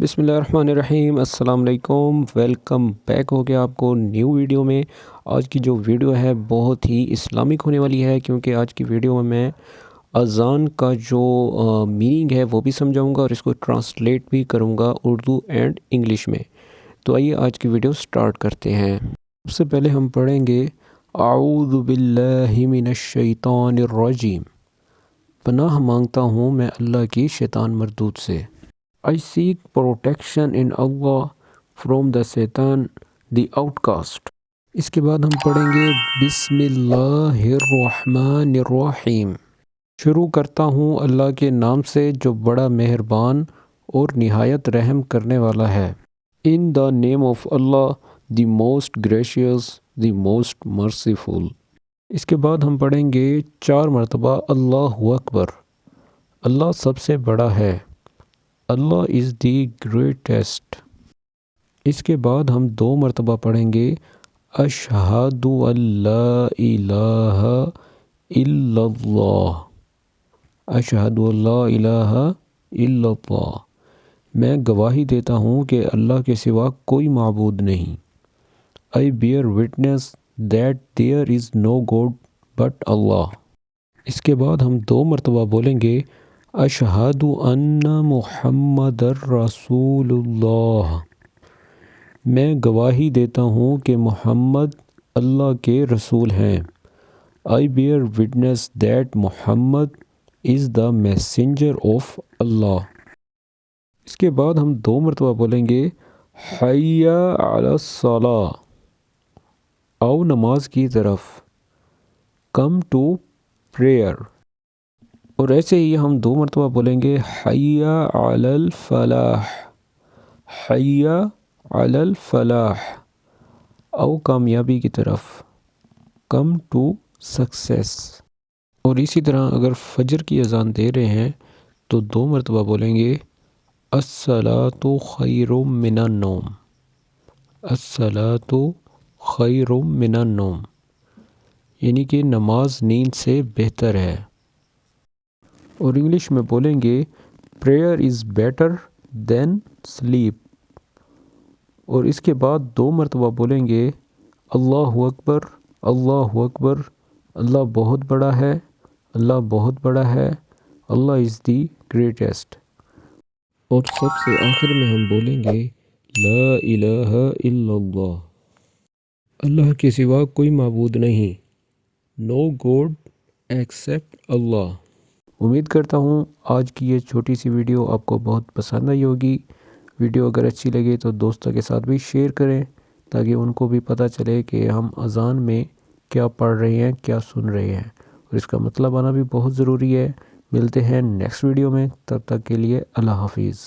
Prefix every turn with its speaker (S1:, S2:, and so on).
S1: बिस्मिल्लाहिर्रहमानिर्रहीम। अस्सलाम वालेकुम। वेलकम बैक हो गया आपको न्यू वीडियो में। आज की जो वीडियो है बहुत ही इस्लामिक होने वाली है, क्योंकि आज की वीडियो में मैं अज़ान का जो मीनिंग है वो भी समझाऊंगा और इसको ट्रांसलेट भी करूंगा उर्दू एंड इंग्लिश में। तो आइए आज की वीडियो स्टार्ट करते हैं। सबसे पहले हम पढ़ेंगे आऊज़ु बिल्लाहि मिनश शैतानिर रजीम। पनाह मांगता हूँ मैं अल्लाह की शैतान मरदूद से। I seek protection in Allah from the Satan, the outcast. इसके बाद हम पढ़ेंगे बिस्मिल्लाहिर्रहमानिर्रहीम। शुरू करता हूँ अल्लाह के नाम से जो बड़ा मेहरबान और निहायत रहम करने वाला है। In the name of Allah, the most gracious, the most merciful. इसके बाद हम पढ़ेंगे 4 मरतबा अल्लाहु अकबर। अल्लाह सबसे बड़ा है। अल्लाह इज़ दी ग्रेटेस्ट। इसके बाद हम 2 मरतबा पढ़ेंगे अशहदु अल्ला इलाहा इल्लल्लाह। अशहदु अल्ला इलाहा इल्लल्लाह। मैं गवाही देता हूँ कि अल्लाह के सिवा कोई माबूद नहीं। I bear witness that there is no god but Allah. इसके बाद हम 2 मरतबा बोलेंगे अशहदु अन्ना मुहम्मदर रसूलुल्लाह। मैं गवाही देता हूँ कि मोहम्मद अल्लाह के रसूल हैं। I bear witness that Muhammad is the messenger of Allah. इसके बाद हम 2 मरतबा बोलेंगे हय्या अलस सलाह। आओ नमाज की तरफ। Come to prayer. और ऐसे ही हम 2 मरतबा बोलेंगे हय्या अलल फलाह। हय्या अलल फलाह। आओ कामयाबी की तरफ। Come to success. और इसी तरह अगर फजर की अज़ान दे रहे हैं तो 2 मरतबा बोलेंगे अस्सलातु खैरुम मिनन नौम। अस्सलातु खैरुम मिनन नौम, यानी कि नमाज नींद से बेहतर है। और इंग्लिश में बोलेंगे prayer is better than sleep. और इसके बाद 2 मरतबा बोलेंगे अल्लाहु अकबर, अल्लाहु अकबर। अल्लाह बहुत बड़ा है, अल्लाह बहुत बड़ा है। अल्लाह इज़ दी ग्रेटेस्ट। और सबसे आखिर में हम बोलेंगे ला इलाहा इल्लल्लाह। अल्लाह के सिवा कोई माबूद नहीं। नो गॉड एक्सेप्ट अल्लाह। उम्मीद करता हूँ आज की ये छोटी सी वीडियो आपको बहुत पसंद आई होगी। वीडियो अगर अच्छी लगे तो दोस्तों के साथ भी शेयर करें, ताकि उनको भी पता चले कि हम अज़ान में क्या पढ़ रहे हैं, क्या सुन रहे हैं, और इसका मतलब आना भी बहुत ज़रूरी है। मिलते हैं नेक्स्ट वीडियो में, तब तक के लिए अल्लाह हाफिज़।